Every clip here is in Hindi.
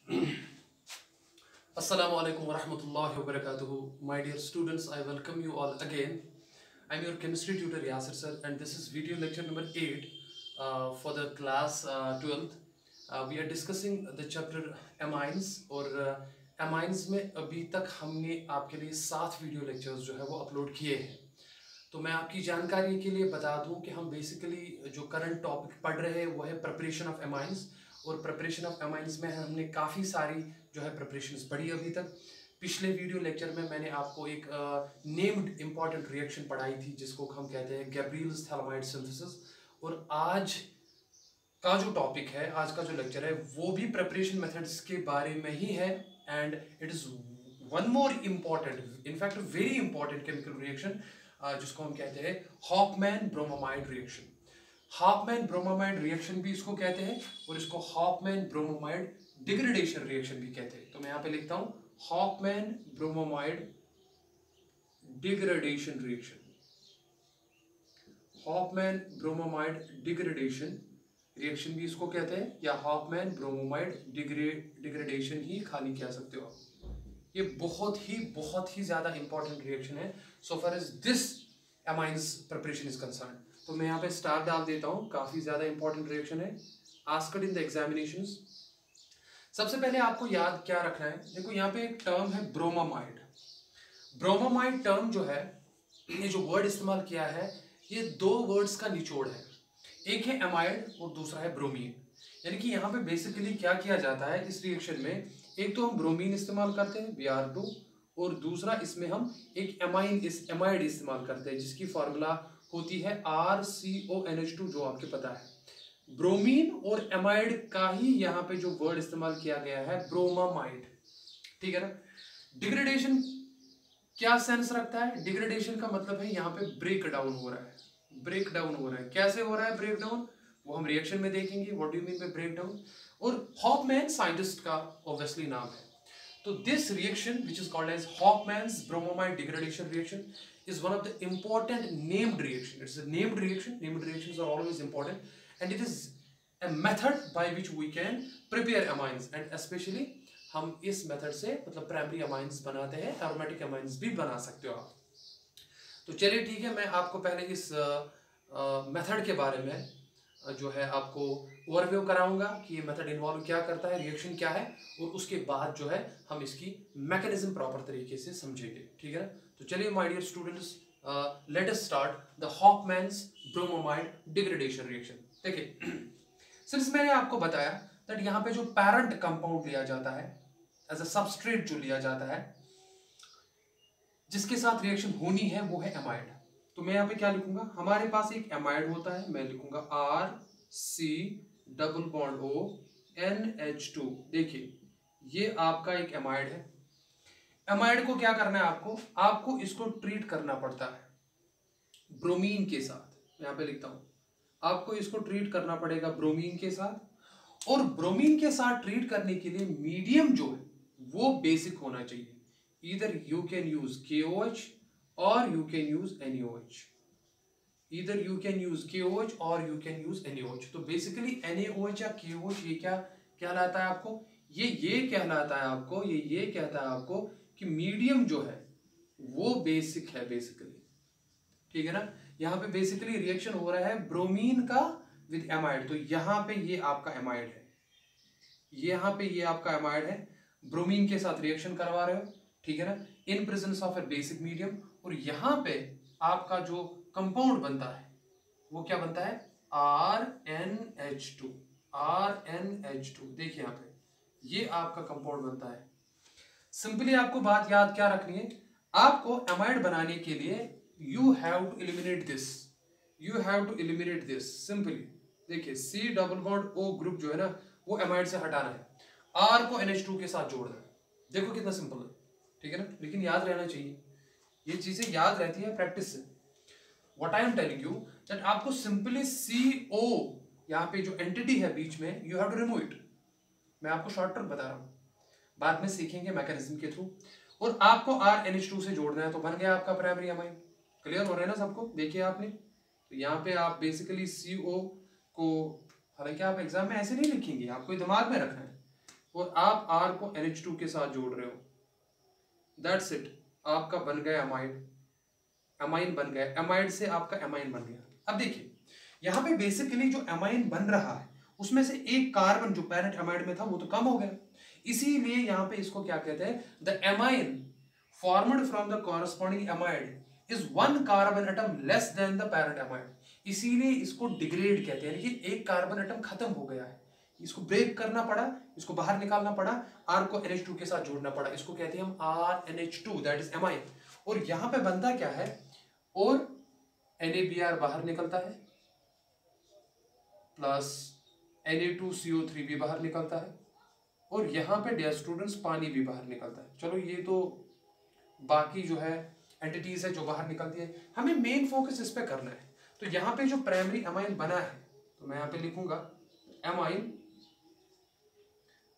Assalamu alaikum wa rahmatullahi wa barakatuhu. My dear students, I welcome you all again. I'm your chemistry tutor Yasir sir, and this is video lecture number 8 for the class 12th. We are discussing the chapter amines और amines में अभी तक हमने आपके लिए 7 वीडियो लेक्चर्स जो है वो अपलोड किए हैं। तो मैं आपकी जानकारी के लिए बता दूं कि हम बेसिकली जो करंट टॉपिक पढ़ रहे हैं वो है प्रिपरेशन ऑफ एमाइंस, और प्रिपरेशन ऑफ एमाइंस में हमने काफ़ी सारी जो है प्रिपरेशंस पढ़ी अभी तक। पिछले वीडियो लेक्चर में मैंने आपको एक नेम्ड इंपॉर्टेंट रिएक्शन पढ़ाई थी जिसको हम कहते हैं गैब्रियल्स थैलामाइड सिंथेसिस, और आज का जो टॉपिक है, आज का जो लेक्चर है वो भी प्रिपरेशन मेथड्स के बारे में ही है। And it is one more important, in fact very important chemical reaction जिसको हम कहते हैं Hoffmann bromamide reaction. Hoffmann bromamide reaction भी इसको कहते हैं और इसको हॉफमैन ब्रोमोमाइड डिग्रेडेशन रिएक्शन भी कहते हैं। तो मैं यहाँ पे लिखता हूं Hoffmann bromamide degradation reaction, Hoffmann bromamide degradation reaction भी इसको कहते हैं, या हॉफमैन ब्रोमोमाइड डिग्रेडेशन ही खाली कह सकते हो आप। ये बहुत ही ज्यादा इंपॉर्टेंट रिएक्शन है so far as this amines preparation is concern. तो मैं यहाँ पे स्टार डाल देता हूँ, काफी ज्यादा इंपॉर्टेंट रिएक्शन है, आस्क्ड इन द एग्जामिनेशंस। सबसे पहले आपको याद क्या रखना है, देखो यहाँ पे एक टर्म है ब्रोमोमाइड। ब्रोमोमाइड टर्म जो है, ये जो वर्ड इस्तेमाल किया है ये दो वर्ड्स का निचोड़ है, एक है एमाइड और दूसरा है ब्रोमीन। यानी कि यहाँ पे बेसिकली क्या किया जाता है इस रिएक्शन में, एक तो हम ब्रोमीन इस्तेमाल करते हैं Br2, और दूसरा इसमें हम एक एमाइड इस्तेमाल करते हैं जिसकी फॉर्मूला होती है RCONH2 जो आपके पता है। ब्रोमीन और एमाइड का ही यहाँ पे जो वर्ड इस्तेमाल किया गया है ब्रोमामाइड, ठीक है ना। डिग्रेडेशन क्या सेंस रखता है, डिग्रेडेशन का मतलब है यहाँ पे ब्रेक डाउन हो रहा है, ब्रेक डाउन हो रहा है। कैसे हो रहा है ब्रेक डाउन, वो हम रिएक्शन में देखेंगे, what do you mean by break down. और हॉफमैन साइंटिस्ट का ऑब्वियसली नाम है। तो this reaction which is called as हॉफमैन्स bromamide degradation reaction is one of the important named reaction. It's a named reaction. Named reactions are always important, and it is a method by which we can prepare amines, and especially हम इस मेथड से मतलब प्राइमरी अमाइंस बनाते हैं, एरोमेटिक अमाइंस भी बना सकते हो आप। तो चलिए ठीक है, मैं आपको पहले इस मेथड के बारे में जो है आपको ओवरव्यू कराऊंगा कि ये मेथड इन्वॉल्व क्या करता है, रिएक्शन क्या है, और उसके बाद जो है हम इसकी मैकेनिज्म प्रॉपर तरीके से समझेंगे, ठीक है ना। तो चलिए my dear students, let us start the Hoffmann's bromamide degradation reaction. देखिए सिंस मैंने आपको बताया दैट यहाँ पे जो पैरेंट कंपाउंड लिया जाता है एज अ सबस्ट्रेट, जो लिया जाता है जिसके साथ रिएक्शन होनी है वो है एमाइड। तो मैं यहाँ पे क्या लिखूंगा, हमारे पास एक एमाइड होता है, मैं लिखूंगा RC≡NH2। देखिए ये आपका एक एमाइड है। एमाइड को क्या करना है, आपको इसको ट्रीट करना पड़ता है ब्रोमीन के साथ। यहाँ पे लिखता हूं, आपको इसको ट्रीट करना पड़ेगा ब्रोमीन के साथ, और ब्रोमीन के साथ ट्रीट करने के लिए मीडियम जो है वो बेसिक होना चाहिए। Either you can use KOH or you can use NaOH. Either you can use KOH or you can use NaOH. तो बेसिकली NaOH या KOH ये क्या कहलाता है आपको, ये कहलाता है आपको, ये कहता है आपको कि मीडियम जो है वो बेसिक है बेसिकली, ठीक है ना। यहाँ पे बेसिकली रिएक्शन हो रहा है ब्रोमीन का विद एमाइड। तो यहाँ पे ये आपका एमाइड है, यहाँ पे ये आपका एमाइड है, ब्रोमीन के साथ रिएक्शन करवा रहे हो, ठीक है ना, in presence of A basic medium. और यहाँ पे आपका जो कंपाउंड बनता है वो क्या बनता है, RNH2। RNH2 देखिए यहाँ पे ये आपका कंपाउंड बनता है। सिंपली आपको बात याद क्या रखनी है, आपको एमाइड बनाने के लिए you have to eliminate this, you have to eliminate this simply. देखिए C double bond O group जो है ना वो एमाइड से हटाना है, R को NH2 के साथ जोड़ना है। देखो कितना सिंपल है, ठीक है ना। लेकिन याद रहना चाहिए, ये चीजें याद रहती है प्रैक्टिस से। What I am telling you that आपको सिंपली CO यहाँ पे जो एंटिटी है बीच में, you have to remove it. मैं आपको शॉर्ट ट्रिक बता रहा हूँ, बाद में सीखेंगे मैकेनिज्म के थ्रू। और आपको RNH2 से जोड़ना है, तो बन गया आपका प्राइमरी अमाइन। क्लियर हो रहा है ना सबको, देखिए आपने। तो यहाँ पे आप बेसिकली CO को, हालांकि आप एग्जाम में ऐसे नहीं लिखेंगे, आपको दिमाग में रखना है। और आप R को NH2 के साथ जोड़ रहे हो, दैट्स इट, आपका बन गया अमाइड, अमाइन बन गया, अमाइड से आपका अमाइन बन गया। अब देखिए यहाँ पे बेसिकली जो अमाइन बन रहा है उसमें से एक कार्बन जो पेरेंट अमाइड में था वो तो कम हो गया, इसीलिए यहाँ पे इसको क्या कहते हैं, the amine formed from the corresponding amide is one carbon atom less than the parent amide, इसीलिए इसको डिग्रेड कहते हैं, कि एक कार्बन एटम खत्म हो गया है, इसको ब्रेक करना पड़ा, इसको बाहर निकालना पड़ा, R को NH2 के साथ जोड़ना पड़ा, इसको कहते हैं हम RNH2 दैट इज अमाइन। और यहां पे बनता क्या है, और NaBr बाहर निकलता है प्लस Na2CO3 भी बाहर निकलता है, और यहां पे डियर स्टूडेंट्स पानी भी बाहर निकलता है। चलो ये तो बाकी जो है एंटिटीज है जो बाहर निकलती है, हमें मेन फोकस इस पे करना है। तो यहां पे जो प्राइमरी अमाइन बना है, तो मैं यहां पे लिखूंगा amine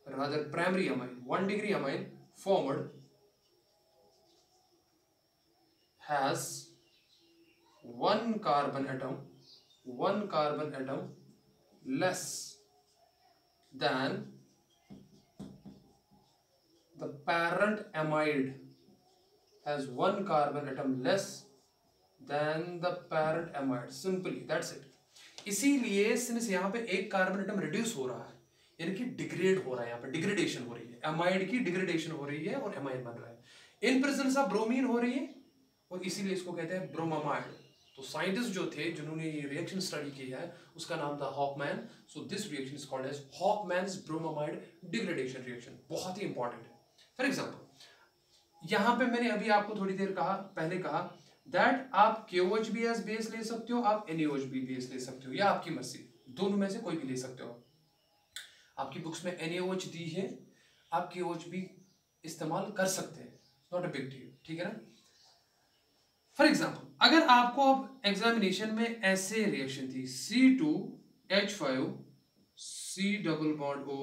rather primary amine, 1 degree amine formed has one carbon atom less than the parent amide has one carbon atom less than the parent amide, simply that's it। इसीलिए सिंस यहाँ पे एक कार्बन एटम रिड्यूस हो रहा है, यानी कि डिग्रेड हो रहा है, यहाँ पे डिग्रेडेशन हो रही है, अमाइड की डिग्रेडेशन हो रही है और अमाइन बन रहा है, इन प्रेजेंस ऑफ ब्रोमीन हो रही है, और इसीलिए इसको कहते हैं ब्रोमामाइड। तो साइंटिस्ट जो थे जिन्होंने ये रिएक्शन स्टडी की है उसका नाम था Hoffmann, so this reaction is called as Hoffmann's bromamide degradation reaction, बहुत ही इंपॉर्टेंट है। फॉर एग्जांपल यहाँ पे मैंने अभी आपको थोड़ी देर पहले कहा दैट आप KOH भी एज बेस ले सकते हो, आप NaOH भी बेस ले सकते हो, या आपकी मर्जी, दोनों में से कोई भी ले सकते हो। आपकी बुक्स में NaOH दी है, आप KOH भी इस्तेमाल कर सकते हैं, नॉट अ बिग डील, ठीक है ना। फॉर एग्जाम्पल अगर आपको अब एग्जामिनेशन में ऐसे रिएक्शन थी C2H5 C double bond O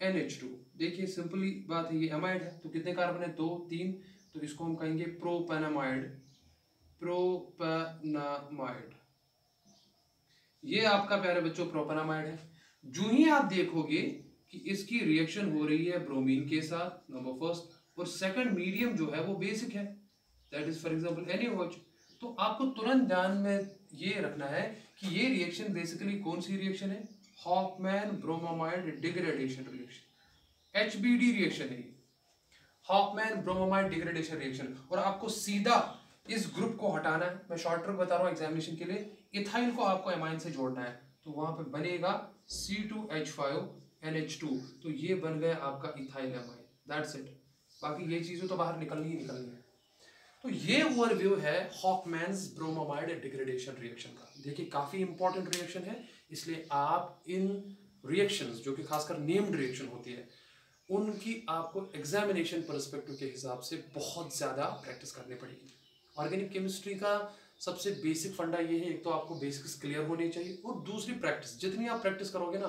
NH2, देखिए सिंपली बात है, ये अमाइड है तो कितने कार्बन है, 2 3, तो इसको हम कहेंगे प्रोपेनामाइड, प्रोपेनामाइड, ये आपका प्यारे बच्चों प्रोपेनामाइड है। जो ही आप देखोगे कि इसकी रिएक्शन हो रही है ब्रोमीन के साथ, नंबर फर्स्ट, और सेकंड मीडियम जो है वो बेसिक है, that is for example NaOH, तो आपको तुरंत ध्यान में ये रखना है कि ये रिएक्शन बेसिकली कौन सी रिएक्शन है, Hofmann bromamide degradation reaction, HBD reaction है, हॉफमैन ब्रोमामाइड डिग्रेडेशन रिएक्शन। और आपको सीधा इस ग्रुप को हटाना है, मैं शॉर्ट ट्रिक बता रहा हूँ एग्जामिनेशन के लिए, इथाइल को आपको एमाइन से जोड़ना है, तो वहां पे बनेगा C2H5 NH2, तो ये बन गया आपका इथाइल एमाइन, दैट्स इट, बाकी ये चीजें तो बाहर निकलनी ही निकलनी है। तो ये ओवरव्यू है हॉफमैन्स ब्रोमामाइड डिग्रेडेशन रिएक्शन का। देखिए काफी इंपॉर्टेंट रिएक्शन है, इसलिए आप इन रिएक्शंस जो कि खासकर नेम्ड रिएक्शन होती है उनकी आपको एग्जामिनेशन पर्सपेक्टिव के हिसाब से बहुत ज्यादा प्रैक्टिस करनी पड़ेगी। ऑर्गेनिक केमिस्ट्री का सबसे बेसिक फंडा ये है, एक तो आपको बेसिक्स क्लियर होने चाहिए, और दूसरी प्रैक्टिस, जितनी आप प्रैक्टिस करोगे ना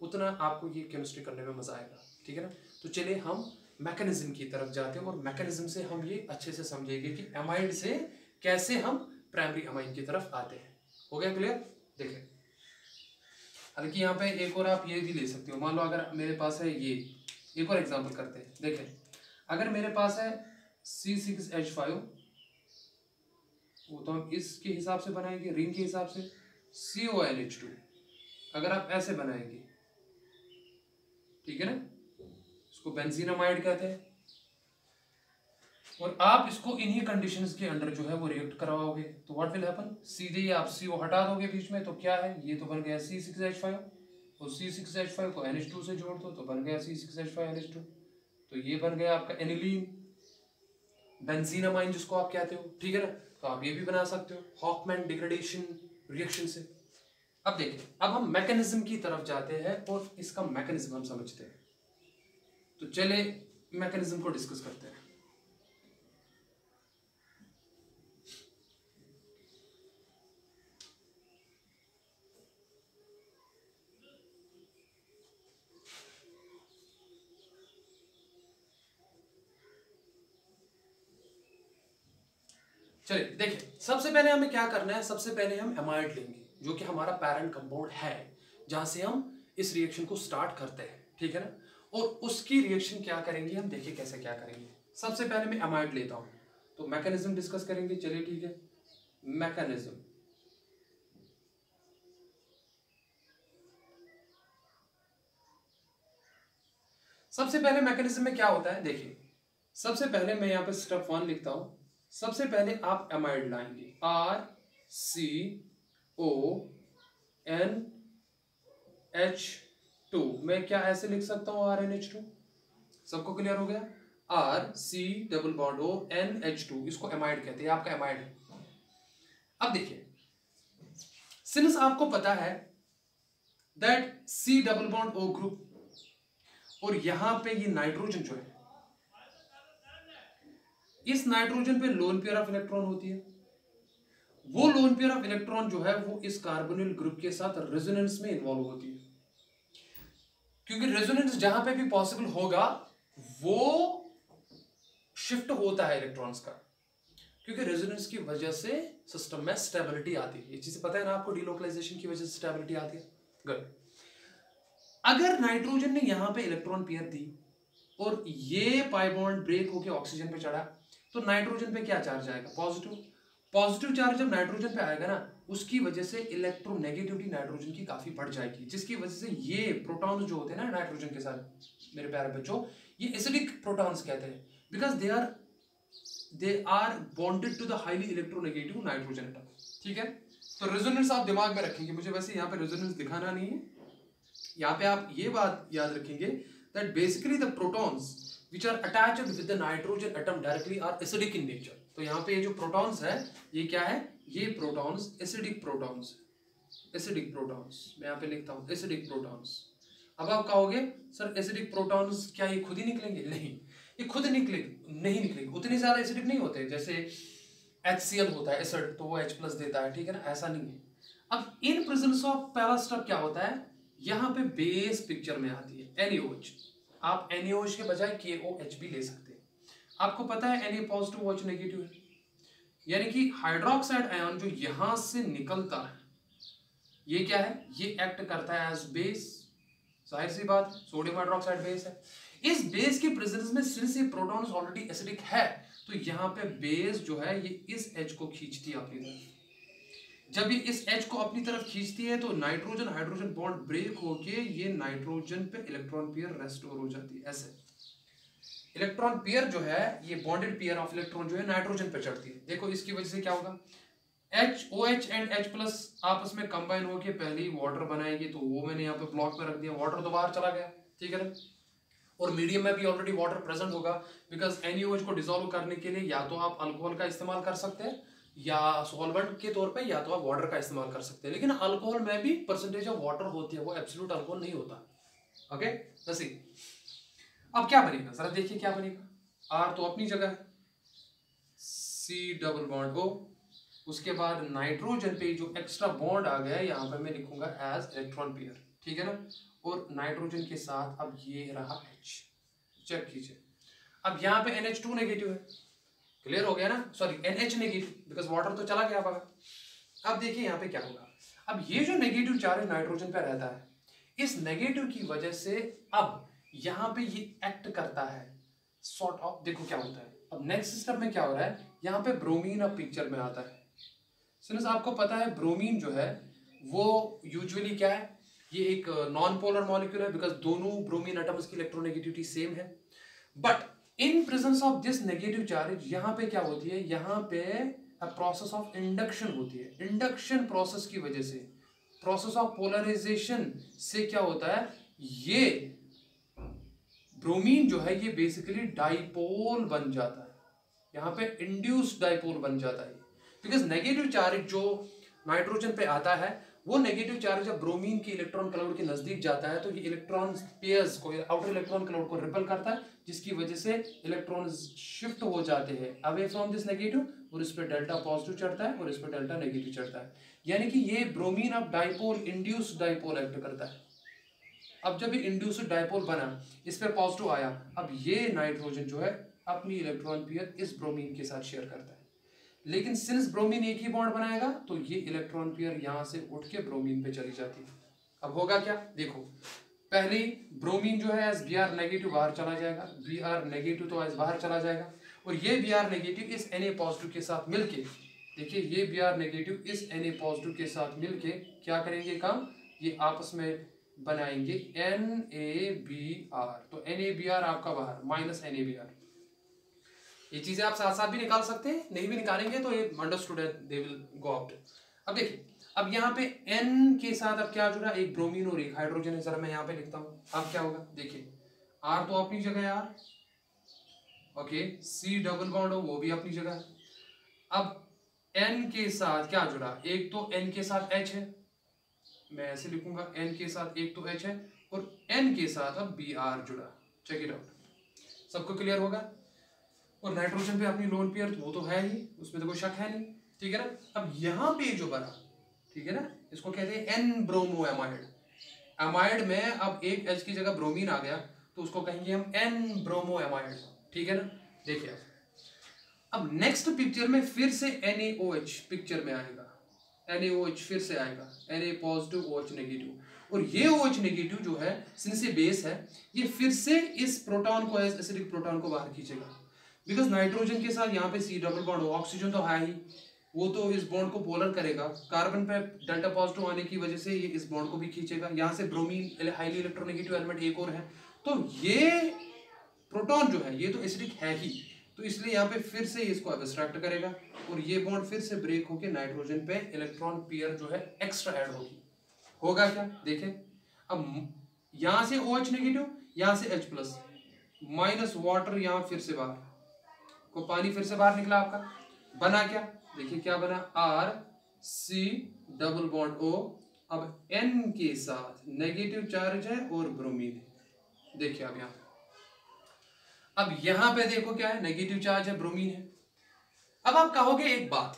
उतना आपको ये केमिस्ट्री करने में मजा आएगा, ठीक है ना। तो चलिए हम मैकेनिज्म की तरफ जाते हैं, और मैकेनिज्म से हम ये अच्छे से समझेंगे कि एमाइड से कैसे हम प्राइमरी अमाइन की तरफ आते हैं। हो गया क्लियर? देखें, हालांकि यहाँ पे एक और आप ये भी ले सकते हो, मान लो अगर मेरे पास है ये, एक और एग्जांपल करते हैं। देखें अगर मेरे पास है C6H5, वो तो हम इसके हिसाब से बनाएंगे, रिंग के हिसाब से, CONH2 अगर आप ऐसे बनाएंगे, ठीक है ना, इसको बेंजीनामाइड कहते हैं, और आप इसको इन्हीं कंडीशंस के अंडर जो है वो रिएक्ट करवाओगे, तो व्हाट विल हैपन, सीधे ही आप CO हटा दोगे बीच में, तो क्या है, ये तो बन गया C6H5, और C6H5 को NH2 से जोड़ दो तो बन गया C6H5NH2, तो ये बन गया आपका एनिलीन, बेंजीनामाइन जिसको आप कहते हो, ठीक है ना। तो आप ये भी बना सकते हो हॉफमैन डिग्रेडेशन रिएक्शन से। अब देखिए, अब हम मैकेनिज्म की तरफ जाते हैं और इसका मैकेनिज्म हम समझते हैं, तो चले मैकेनिज्म को डिस्कस करते हैं। चलिए देखिए, सबसे पहले हमें क्या करना है, सबसे पहले हम एमाइड लेंगे जो कि हमारा पैरेंट कंपाउंड है, जहां से हम इस रिएक्शन को स्टार्ट करते हैं, ठीक है ना। और उसकी रिएक्शन क्या करेंगे हम, देखिए कैसे क्या करेंगे। सबसे पहले मैं अमाइड लेता हूं, तो मैकेनिज्म डिस्कस करेंगे। चलिए ठीक है, मैकेनिज्म। सबसे पहले मैकेनिज्म में क्या होता है, देखिए सबसे पहले मैं यहां पे स्टेप 1 लिखता हूं। सबसे पहले आप अमाइड लाएंगे, RCONH2। मैं क्या ऐसे लिख सकता हूं, RNH2। सबको क्लियर हो गया, RC⋯ONH2, इसको अमाइड कहते हैं, आपका अमाइड है। अब देखिए, सिंस आपको पता है दैट C⋯O ग्रुप, और यहां पे ये नाइट्रोजन जो है, इस नाइट्रोजन पे लोन पेयर ऑफ इलेक्ट्रॉन होती है। वो लोन पेयर ऑफ इलेक्ट्रॉन जो है वो इस कार्बोनिल ग्रुप के साथ रेजोनेंस में इन्वॉल्व होती है, क्योंकि रेजोनेंस जहां पे भी पॉसिबल होगा वो शिफ्ट होता है इलेक्ट्रॉन्स का, क्योंकि रेजोनेंस की वजह से सिस्टम में स्टेबिलिटी आती है। ये चीज पता है ना आपको, डीलोकलाइजेशन की वजह से स्टेबिलिटी आती है। गुड। अगर नाइट्रोजन ने यहां पे इलेक्ट्रॉन पेयर दी और ये पाई बॉन्ड ब्रेक होकर ऑक्सीजन पे चढ़ा, तो नाइट्रोजन पे क्या चार्ज आएगा, पॉजिटिव। पॉजिटिव चार्ज जब नाइट्रोजन पे आएगा ना, उसकी वजह से इलेक्ट्रोनेगेटिविटी नाइट्रोजन की काफी बढ़ जाएगी, जिसकी वजह से ये प्रोटॉन्स जो होते हैं ना नाइट्रोजन के साथ, मेरे प्यारे बच्चों, ये एसिडिक प्रोटॉन्स कहते हैं, because they are bonded to the highly electronegative nitrogen atom. ठीक है, तो रेजोनेंस आप दिमाग में रखेंगे, मुझे वैसे यहाँ पे रेजोनेंस दिखाना नहीं है, यहाँ पे आप ये बात याद रखेंगे that basically the protons which are attached with the nitrogen atom directly are acidic in nature। तो यहाँ पे ये जो protons है, ये क्या है, ये protons acidic protons, acidic protons, मैं यहाँ पे लिखता हूँ acidic protons। अब आप कहोगे सर acidic protons क्या ये खुद ही निकलेंगे, नहीं, ये खुद नहीं निकलेंगे, उतने ज्यादा acidic नहीं होते, जैसे HCl होता है एसिड, तो वो H+ देता है, ठीक है ना, ऐसा नहीं है। अब इन प्रेजेंस ऑफ पहला स्टेप क्या होता है, यहां पे बेस पिक्चर में आती है, NaOH। आप NaOH के बजाय KOH भी ले सकते हैं। आपको पता है Na पॉजिटिव OH नेगेटिव है, यानी कि हाइड्रोक्साइड आयन जो यहां से निकलता है, ये क्या है, ये एक्ट करता है एज बेस। जाहिर सी बात, सोडियम हाइड्रोक्साइड बेस है। इस बेस के प्रेजेंस में सिंस ये प्रोटॉन्स ऑलरेडी एसिडिक है, तो यहां पे बेस जो है ये इस H को खींचती है अपनी तरफ। जब ये इस H को अपनी तरफ खींचती है तो नाइट्रोजन हाइड्रोजन बॉन्ड ब्रेक होके ये नाइट्रोजन पे इलेक्ट्रॉन पेयर रेस्टोर हो जाती है। ऐसे इलेक्ट्रॉन पेयर जो है, ये बॉन्डेड पेयर ऑफ इलेक्ट्रॉन जो है नाइट्रोजन पे चढ़ती है। देखो इसकी वजह से क्या होगा, OH एंड H+ आपस में कंबाइन होके पहले ही वाटर बनाएंगे, तो वो मैंने यहाँ पे ब्लॉक में रख दिया, वाटर तो बाहर चला गया, ठीक है ना। और मीडियम में भी ऑलरेडी वाटर प्रेजेंट होगा, बिकॉज NaOH को डिसॉल्व करने के लिए या तो आप अल्कोहल का इस्तेमाल कर सकते हैं या सॉल्वेंट के तौर पे, या तो आप वाटर का इस्तेमाल कर सकते हैं, लेकिन अल्कोहल में भी परसेंटेज ऑफ वाटर होती है, वो एब्सोल्यूट अल्कोहल नहीं होता। ओके, जैसे अब क्या बनेगा जरा देखिए क्या बनेगा। R तो अपनी जगह है, C⋯O, उसके बाद नाइट्रोजन पे जो एक्स्ट्रा बॉन्ड आ गया यहाँ पे मैं लिखूंगा एज इलेक्ट्रॉन पेयर, ठीक है ना। और नाइट्रोजन के साथ अब ये रहा H, चेक कीजिए। अब यहाँ पे NH2 नेगेटिव है, क्लियर हो गया ना, sorry NH negative, because water तो चला गया बाहर। अब देखिए यहाँ पे क्या होगा, अब ये जो नेगेटिव चार्ज नाइट्रोजन पे रहता है, इस नेगेटिव की वजह से अब यहाँ पे ये एक्ट करता है सॉर्ट ऑफ, देखो क्या होता है। अब नेक्स्ट स्टेप में क्या हो रहा है, यहाँ पे ब्रोमीन अब पिक्चर में आता है। सिंस आपको पता है ब्रोमीन जो है वो यूजुअली क्या है, ये एक नॉन पोलर मॉलिक्यूल है, बिकॉज दोनों ब्रोमीन एटम्स की इलेक्ट्रोनेगेटिविटी सेम है। But in presence of this negative charge यहाँ पे क्या होती है, यहाँ पे प्रोसेस ऑफ इंडक्शन होती है। इंडक्शन प्रोसेस की वजह से, प्रोसेस ऑफ पोलराइजेशन से क्या होता है, ये ब्रोमीन जो है ये बेसिकली डाइपोल बन जाता है, यहाँ पे इंड्यूस्ड डाइपोल बन जाता है, बिकॉज नेगेटिव चार्ज जो नाइट्रोजन पे आता है, वो नेगेटिव चार्ज जब ब्रोमीन के इलेक्ट्रॉन क्लाउड के नजदीक जाता है तो ये इलेक्ट्रॉन पेयर्स को, आउटर इलेक्ट्रॉन क्लाउड को रिपेल करता है, जिसकी वजह से इलेक्ट्रॉन शिफ्ट हो जाते हैं अवे फ्रॉम दिस नेगेटिव, और इस पर डेल्टा पॉजिटिव चढ़ता है और इस पर डेल्टा नेगेटिव चढ़ता है। यानी कि ये ब्रोमीन अब डाइपोल, इंड्यूस्ड डाइपोल एक्ट करता है। अब जब ये इंड्यूस्ड डाइपोल बना, इस पर पॉजिटिव आया, अब ये नाइट्रोजन जो है अपनी इलेक्ट्रॉन पेयर इस ब्रोमीन के साथ शेयर करता है। लेकिन सिंस ब्रोमीन एक ही बॉन्ड बनाएगा तो ये इलेक्ट्रॉन पेयर यहां से उठ के ब्रोमीन पे चली जाती है। अब होगा क्या, देखो पहले ब्रोमीन जो है एज बी आर नेगेटिव बाहर चला जाएगा, बी आर नेगेटिव तो एज बाहर चला जाएगा, और ये बी आर नेगेटिव इस Na पॉजिटिव के साथ मिलके, देखिए ये बी आर नेगेटिव इस Na पॉजिटिव के साथ मिलके क्या करेंगे काम, ये आपस में बनाएंगे NaBr, तो NaBr आपका बाहर माइनस NaBr। ये चीजें आप साथ साथ भी निकाल सकते हैं, नहीं भी निकालेंगे तो ये अंडरस्टूड है, दे विल गो आउट। अब देखिए, अब यहाँ पे N के साथ अब क्या जुड़ा, एक ब्रोमीन और एक हाइड्रोजन है, जरा मैं यहाँ पे लिखता हूँ। अब क्या होगा, देखिए R तो अपनी जगह है, R okay, C double bond हो वो भी अपनी जगह है। अब N के साथ क्या जुड़ा, एक तो N के साथ H है, मैं ऐसे लिखूंगा N के साथ एक तो H है, और N के साथ अब Br जुड़ा। चेक इट आउट, सबको क्लियर होगा। और नाइट्रोजन पे अपनी लोन पेयर वो तो है ही, उसमें तो कोई शक है नहीं, ठीक है ना। अब यहाँ पे जो बना, ठीक है ना, इसको कहते हैं एन ब्रोमो एमाइड। एमाइड में अब एक H की जगह ब्रोमीन आ गया तो उसको कहेंगे हम एन ब्रोमो एमाइड, ठीक है ना। देखिए अब नेक्स्ट पिक्चर में फिर से NaOH पिक्चर में आएगा, NaOH फिर से आएगा, Na पॉजिटिव OH नेगेटिव, और ये OH नेगेटिव जो है सिंस ये बेस है, ये फिर से इस प्रोटॉन को, एसिडिक प्रोटॉन को बाहर खींचेगा, बिकॉज नाइट्रोजन के साथ यहाँ पे C डबल बॉन्ड हो, ऑक्सीजन तो है ही, वो तो इस बॉन्ड को पोलर करेगा, कार्बन पे डेल्टा पॉजिटिव आने की वजह से ये इस बॉन्ड को भी खींचेगा, यहाँ से ब्रोमीन हाईली इलेक्ट्रोनेगेटिव एलिमेंट एक और है, तो ये प्रोटॉन जो है ये तो एसिडिक है ही, तो इसलिए यहाँ पे फिर से इसको एब्स्ट्रैक्ट करेगा, और ये बॉन्ड फिर से ब्रेक होके नाइट्रोजन पे इलेक्ट्रॉन पेयर जो है एक्स्ट्रा ऐड होगी। होगा क्या, देखें, अब यहाँ से OH नेगेटिव, यहाँ से H प्लस, माइनस वाटर यहाँ फिर से बाहर को, पानी फिर से बाहर निकला आपका, बना क्या, देखिए क्या बना, RC डबल बॉन्ड O, अब N के साथ नेगेटिव चार्ज है और ब्रोमीन है, देखिए अब यहाँ, अब यहां पे देखो क्या है, नेगेटिव चार्ज है, ब्रोमीन है। अब आप कहोगे एक बात,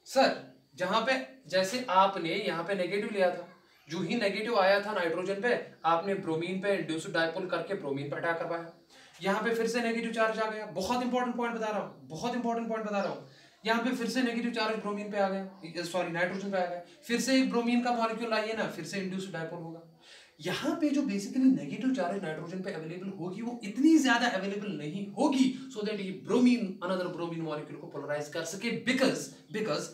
सर जहां पे जैसे आपने यहां पे नेगेटिव लिया था, जो ही नेगेटिव आया था नाइट्रोजन पे, आपने ब्रोमीन पे इंड्यूस्ड डाइपोल करके ब्रोमीन पे अटैक करवाया, यहां पे फिर से नेगेटिव चार्ज आ गया, बहुत इंपॉर्टेंट पॉइंट बता रहा हूं, बहुत इंपॉर्टेंट पॉइंट बता रहा हूं, यहाँ पे फिर से नेगेटिव चार्ज ब्रोमीन पे आ गया, सॉरी नाइट्रोजन पे आ गया, फिर से एक ब्रोमीन का मॉलिक्यूल आइए ना, फिर से इंड्यूस्ड डाइपोल होगा। यहाँ पे जो बेसिकली नेगेटिव चार्ज नाइट्रोजन पे अवेलेबल होगी वो इतनी ज्यादा अवेलेबल नहीं होगी सो दैट ये ब्रोमीन अनदर ब्रोमीन मॉलिक्यूल को पोलराइज कर सके, because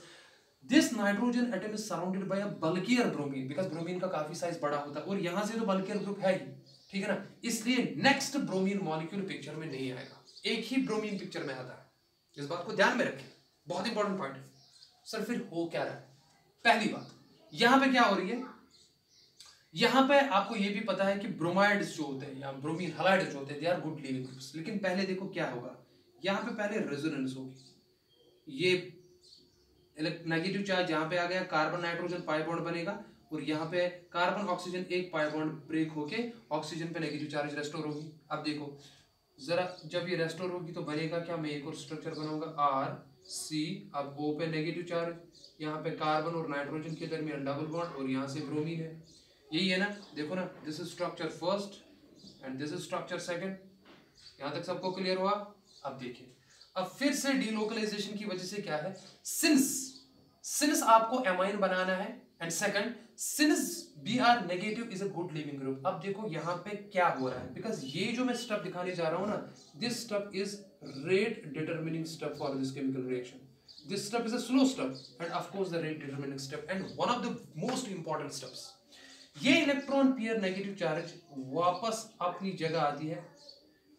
this nitrogen atom is surrounded by a bulkier bromine, because bromine का काफी साइज बड़ा होता है और यहां से तो बल्कियर ग्रुप है ही, ठीक है ना, इसलिए नेक्स्ट ब्रोमीन मॉलिक्यूल पिक्चर में नहीं आएगा, एक ही ब्रोमीन पिक्चर में आता है, इस बात को ध्यान में रखें, बहुत इंपॉर्टेंट पॉइंट है। सर फिर हो क्या रहा है, पहली बात यहां पे क्या हो रही है, यहां पे आपको ये भी पता है कि ब्रोमाइड्स जो होते हैं या ब्रोमीन हैलाइड्स जो होते हैं they are good leaving groups, लेकिन पहले देखो क्या होगा, यहां पे पहले रेजोनेंस होगी, ये नेगेटिव चार्ज यहां पे आ गया, कार्बन नाइट्रोजन पाई बॉन्ड बनेगा और यहाँ पे कार्बन ऑक्सीजन एक पाई बॉन्ड ब्रेक होके ऑक्सीजन पे नेगेटिव चार्ज रेस्टोर होगी। अब देखो जरा जब ये रेस्टोर होगी तो बनेगा क्या, मैं एक और स्ट्रक्चर बनाऊंगा RC, अब O पे नेगेटिव चार्ज, यहाँ पे कार्बन और नाइट्रोजन के दरमियान डबल बॉन्ड और यहाँ से ब्रोमीन है, यही है ना, देखो ना, this is structure first and this is structure second, यहां तक सबको क्लियर हुआ। अब देखिए अब फिर से डीलोकलाइजेशन की वजह से क्या है, सिंस आपको एमाइन बनाना है, and second since Br negative is a good leaving group. अब देखो यहाँ पे क्या हो रहा है, बिकॉज ये जो मैं स्टेप दिखाने जा रहा हूं ना, this step is rate determining step for this chemical reaction, this step is a slow step and of course the rate determining step and one of the most important steps। ये इलेक्ट्रॉन पेयर नेगेटिव चार्ज वापस अपनी जगह आती है,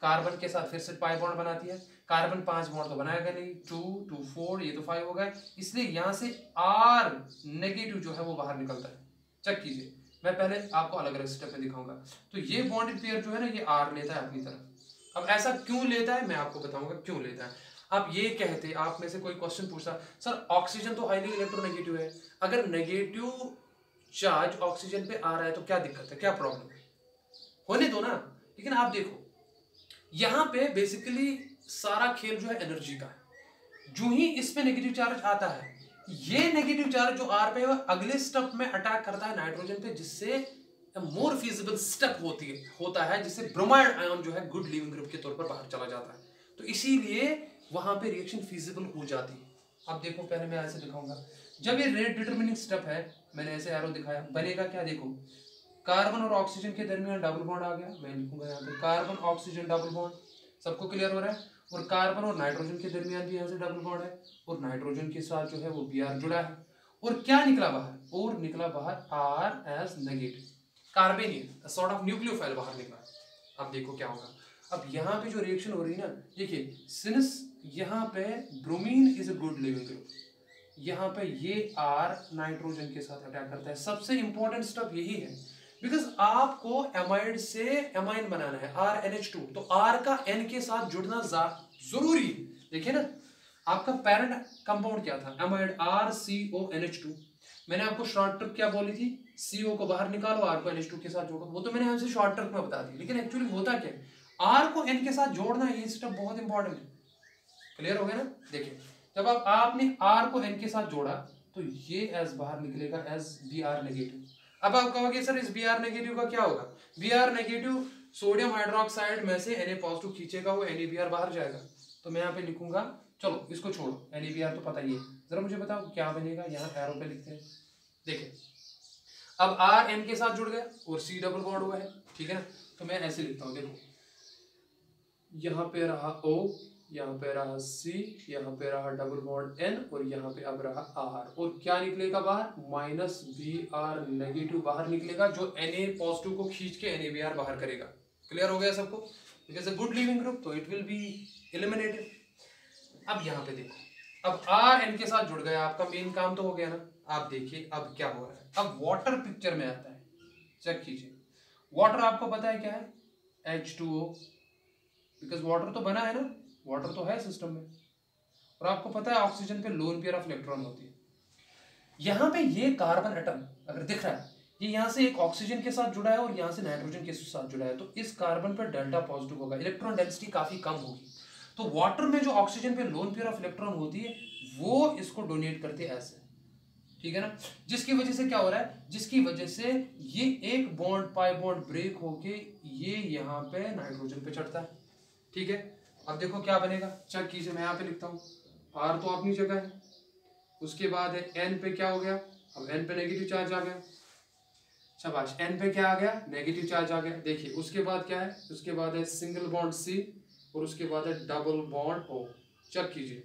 कार्बन के साथ फिर से पाई बॉन्ड बनाती है, कार्बन 5 बॉन्ड तो बनाएगा नहीं, 2 2 4 ये तो 5 हो गए, इसलिए यहां से R नेगेटिव जो है वो बाहर निकलता है। चेक कीजिए, मैं पहले आपको अलग अलग स्टेप में दिखाऊंगा। तो ये बॉन्डेड पेयर जो है ना ये R लेता है अपनी तरफ। अब ऐसा क्यों लेता है मैं आपको बताऊंगा क्यों लेता है। आप ये कहते, आप में से कोई क्वेश्चन पूछता, सर ऑक्सीजन तो हाईली इलेक्ट्रोनेगेटिव है, अगर नेगेटिव चार्ज ऑक्सीजन पे आ रहा है तो क्या दिक्कत है, क्या प्रॉब्लम है, होने दो ना। लेकिन आप देखो यहां पे बेसिकली सारा खेल जो है एनर्जी का है, जो ही इस पे नेगेटिव चार्ज आता है, ये नेगेटिव चार्ज जो R पे है अगले स्टेप में अटैक करता है नाइट्रोजन पे, जिससे मोर फीजिबल स्टेप होता है, जिससे ब्रोमाइड आयन जो है गुड लिविंग ग्रुप के तौर पर बाहर चला जाता है, तो इसीलिए वहां पे रिएक्शन फीजिबल हो जाती है। अब देखो पहले मैं ऐसे दिखाऊंगा, जब ये रेट डिटरमिनिंग स्टेप है, मैंने ऐसे एरो दिखाया, बनेगा क्या, देखो कार्बन और ऑक्सीजन के दरमियान डबल बॉन्ड आ गया, मैं लिखूंगा यहाँ पे कार्बन ऑक्सीजन डबल बॉन्ड, सबको क्लियर हो रहा है। और कार्बन और नाइट्रोजन के दरमियान भी यहाँ से डबल बॉन्ड है, और नाइट्रोजन के साथ जो है वो Br जुड़ा है। और क्या निकला बाहर, और निकला बाहर R as negative, carbanion sort of nucleophile बाहर निकला। अब देखो क्या होगा, अब यहाँ पे जो रिएक्शन हो रही है ना, देखिए सिंस यहाँ पे bromine is a good leaving group, यहाँ पे ये R नाइट्रोजन के साथ अटैक करता है। सबसे इंपॉर्टेंट स्टेप यही है, बिकॉज आपको एमाइड से एमाइन बनाना है RNH2, तो R का N के साथ जुड़ना जरूरी है। देखिए ना, आपका पेरेंट कंपाउंड क्या था, एमाइड RCONH2। मैंने आपको शॉर्ट ट्रिक क्या बोली थी, CO को बाहर निकालो, R को NH2 के साथ जोड़ो, वो तो मैंने आपसे शॉर्ट ट्रिक में बता दी, लेकिन एक्चुअली होता क्या है, R को N के साथ जोड़ना, ये स्टेप बहुत इंपॉर्टेंट है। क्लियर हो गया ना। देखिए जब आपने R को N के साथ जोड़ा तो ये एज बाहर निकलेगा एज Br नेगेटिव। अब आप कहोगे सर इस Br नेगेटिव का क्या होगा, Br नेगेटिव सोडियम हाइड्रोक्साइड में से Na पॉजिटिव खींचेगा, वो NaBr बाहर जाएगा। तो मैं यहाँ पे लिखूंगा, चलो इसको छोड़ो, NaBr तो पता ही है, जरा मुझे बताओ क्या बनेगा, यहाँ एरो पे लिखते हैं। देखिए अब R N के साथ जुड़ गया और C डबल बॉन्ड हुआ है, ठीक है ना। तो मैं ऐसे लिखता हूँ, देखो यहाँ पे रहा O, यहाँ पे रहा C, यहाँ पे रहा डबल बॉन्ड N, और यहाँ पे अब रहा R, और क्या निकलेगा बाहर, -Br नेगेटिव बाहर निकलेगा, जो Na पॉजिटिव को खींच के NaBr बाहर करेगा। क्लियर हो गया सबको, because a good leaving group, तो इट विल बी एलिमिनेटेड। अब यहाँ पे देखो, अब R N के साथ जुड़ गया, आपका मेन काम तो हो गया ना। आप देखिए अब क्या हो रहा है, अब वाटर पिक्चर में आता है, चेक कीजिए। वाटर आपको पता है क्या है, H2O, बिकॉज वाटर तो बना है ना, वाटर तो है सिस्टम में। और आपको पता है ऑक्सीजन पे लोन पेयर ऑफ इलेक्ट्रॉन होती है। यहाँ पे ये कार्बन एटम अगर दिख रहा है, ये यहाँ से एक ऑक्सीजन के साथ जुड़ा है और यहाँ से नाइट्रोजन के साथ जुड़ा है, तो इस कार्बन पर डेल्टा पॉजिटिव होगा, इलेक्ट्रॉन डेंसिटी काफी कम होगी। तो वाटर में जो ऑक्सीजन पे लोन पेयर ऑफ इलेक्ट्रॉन होती है वो इसको डोनेट करते हैं ऐसे, ठीक है ना। जिसकी वजह से क्या हो रहा है, जिसकी वजह से ये एक बॉन्ड पाई बॉन्ड ब्रेक होके ये यहाँ पे नाइट्रोजन पे चढ़ता है, ठीक है। अब देखो क्या बनेगा, चेक कीजिए, मैं यहाँ पे लिखता हूँ, R तो अपनी जगह है, उसके बाद है N पे क्या हो गया, अब N पे नेगेटिव चार्ज आ गया, शाबाश, N पे क्या आ गया, नेगेटिव चार्ज आ गया। देखिए उसके बाद क्या है, उसके बाद है सिंगल बॉन्ड C, और उसके बाद है डबल बॉन्ड O, चेक कीजिए।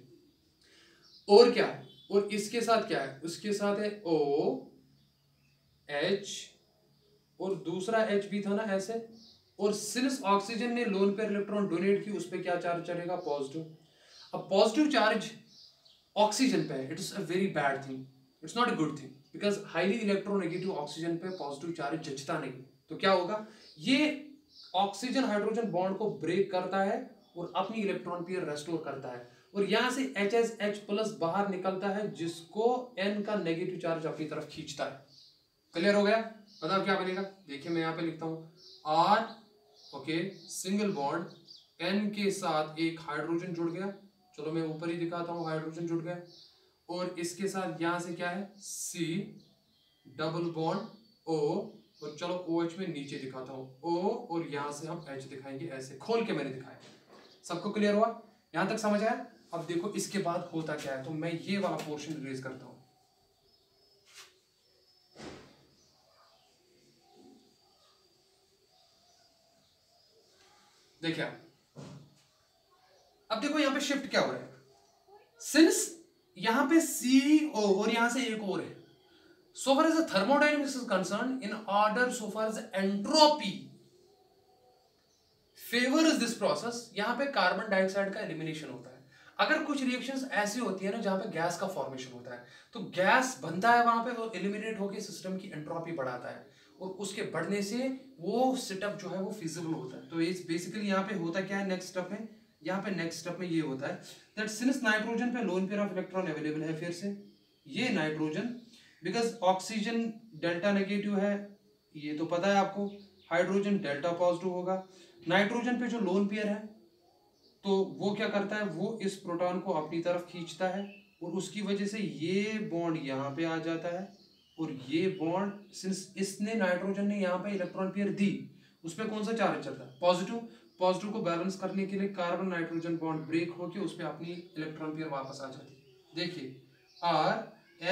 और क्या है, और इसके साथ क्या है, उसके साथ है OH, और दूसरा H भी था ना ऐसे, और सिंस ऑक्सीजन ने लोन पेयर इलेक्ट्रॉन डोनेट की, उस पे क्या चार्ज चढ़ेगा, पॉजिटिव। अब पॉजिटिव चार्ज ऑक्सीजन पे है, it's a very bad thing, it's not a good thing, because highly electronegative oxygen पे पॉजिटिव चार्ज जचता नहीं। तो क्या होगा, ये ऑक्सीजन हाइड्रोजन बॉन्ड को ब्रेक करता है और अपनी इलेक्ट्रॉन पेयर रेस्टोर करता है, और यहां से H बाहर निकलता है, जिसको N का नेगेटिव चार्ज अपनी तरफ खींचता है। क्लियर हो गया, बताओ क्या बनेगा। देखिए मैं यहाँ पे लिखता हूं R, okay, single bond N के साथ एक हाइड्रोजन जुड़ गया, चलो मैं ऊपर ही दिखाता हूं, हाइड्रोजन जुड़ गया, और इसके साथ यहां से क्या है, C डबल बॉन्ड O, और चलो OH में नीचे दिखाता हूं O, और यहां से हम H दिखाएंगे, ऐसे खोल के मैंने दिखाया। सबको क्लियर हुआ, यहां तक समझ आया। अब देखो इसके बाद होता क्या है, तो मैं ये वाला पोर्शन इरेज करता हूं। देखिए अब देखो यहां पे शिफ्ट क्या हो रहा है, सिंस यहां पे CO और यहां से एक और है, so far as the thermodynamics is concerned, in order so far as entropy favors this process, यहां पे कार्बन डाइऑक्साइड का एलिमिनेशन होता है। अगर कुछ रिएक्शंस ऐसी होती है ना जहां पे गैस का फॉर्मेशन होता है, तो गैस बनता है वहां पे और एलिमिनेट होकर सिस्टम की एंट्रोपी बढ़ाता है, और उसके बढ़ने से वो सेटअप जो है वो फिजिबल होता है। तो ये बेसिकली यहाँ पे होता क्या है, नेक्स्ट स्टेप में, यहाँ पे नेक्स्ट स्टेप में ये होता है दैट सिंस नाइट्रोजन पे lone pair of electron available है, फिर से ये nitrogen, because oxygen delta negative है, ये तो पता है आपको, हाइड्रोजन डेल्टा पॉजिटिव होगा, नाइट्रोजन पे जो लोन पेयर है तो वो क्या करता है, वो इस प्रोटॉन को अपनी तरफ खींचता है, और उसकी वजह से ये बॉन्ड यहाँ पे आ जाता है, और ये बॉन्ड सिंस इसने नाइट्रोजन ने यहाँ पे इलेक्ट्रॉन पेयर दी, उस पर कौन सा चार्ज चलता है, पॉजिटिव। पॉजिटिव को बैलेंस करने के लिए कार्बन नाइट्रोजन बॉन्ड ब्रेक होके उस पर अपनी इलेक्ट्रॉन पेयर वापस आ जाती है। देखिए R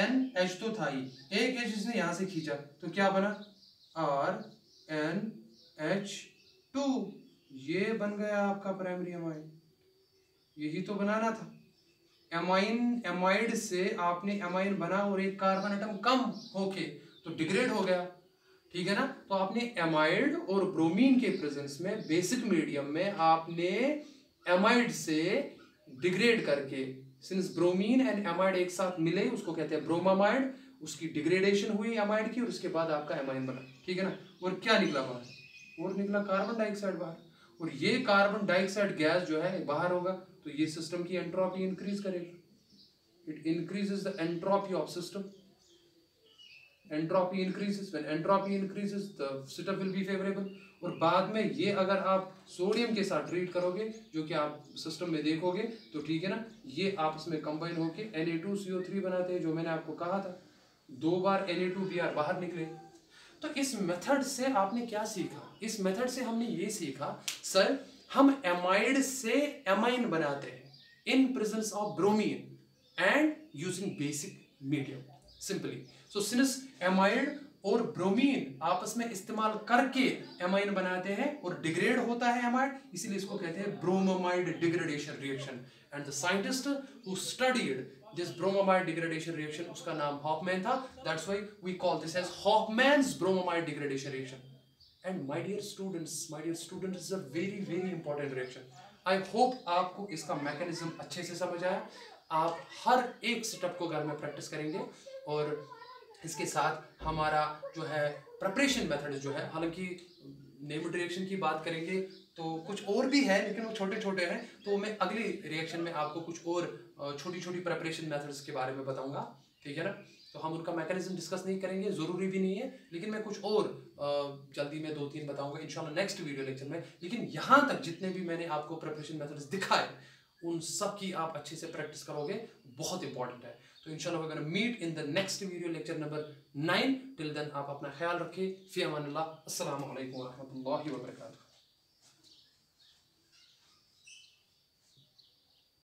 N H तो था ही, एक H इसने यहाँ से खींचा, तो क्या बना, R NH2, ये बन गया आपका प्राइमरी एमाइड। यही तो बनाना था। एमाइड से आपने एमाइन बना और एक कार्बन एटम कम होके तो डिग्रेड हो गया, ठीक है ना। तो आपने एमाइड और ब्रोमीन के प्रेजेंस में बेसिक मीडियम में आपने एमाइड से डिग्रेड करके, सिंस ब्रोमीन एंड एमाइड एक साथ मिले उसको कहते हैं ब्रोमामाइड, उसकी डिग्रेडेशन हुई एमाइड की और उसके बाद आपका एमाइन बना, ठीक है ना। और क्या निकला बाहर? और निकला कार्बन डाइऑक्साइड बाहर। और ये कार्बन डाइऑक्साइड गैस जो है बाहर होगा तो ये सिस्टम की एंट्रोपी इंक्रीज करेगा। It increases the entropy of system. Entropy increases. When entropy increases, the setup will be favorable. और बाद में ये अगर आप सोडियम के साथ ट्रीट करोगे, जो कि आप सिस्टम में देखोगे, तो ठीक है ना, ये आपस में कंबाइन होके Na2CO3 बनाते हैं, जो मैंने आपको कहा था। 2 बार Na2Br बाहर निकले। तो इस मेथड से आपने क्या सीखा? इस मेथड से हमने ये सीखा, सर हम एमाइड से एमाइन बनाते हैं in presence of bromine and using basic medium simply. So since amide और ब्रोमीन आपस में इस्तेमाल करके एमाइन बनाते हैं और डिग्रेड होता है एमाइड, इसीलिए इसको कहते हैं bromamide degradation reaction. And the scientist who studied this bromamide degradation reaction, उसका नाम हॉफमैन था। That's why we call this as हॉफमैन्स bromamide degradation reaction. And my dear students, is a very very important reaction. I hope आपको इसका मैकेनिज्म अच्छे से समझ आया। आप हर एक सेटअप को घर में प्रैक्टिस करेंगे और इसके साथ हमारा जो है प्रिपरेशन मेथड जो है, हालांकि नेम्ड रिएक्शन की बात करेंगे तो कुछ और भी है लेकिन वो छोटे छोटे हैं, तो मैं अगली रिएक्शन में आपको कुछ और छोटी छोटी प्रिपरेशन मेथड्स के बारे में बताऊंगा, ठीक है ना। तो हम उनका मैकेनिज्म डिस्कस नहीं करेंगे, ज़रूरी भी नहीं है, लेकिन मैं कुछ और जल्दी में 2-3 बताऊंगा इंशाल्लाह नेक्स्ट वीडियो लेक्चर में। लेकिन यहाँ तक जितने भी मैंने आपको प्रिपरेशन मेथड्स दिखाए उन सब की आप अच्छे से प्रैक्टिस करोगे, बहुत इंपॉर्टेंट है। तो इंशाल्लाह we gonna meet in the next video lecture number 9। Till then आप अपना ख्याल रखें। फी अमानिल्लाह। अस्सलामु अलैकुम व रहमतुल्लाहि व बरकातुहू।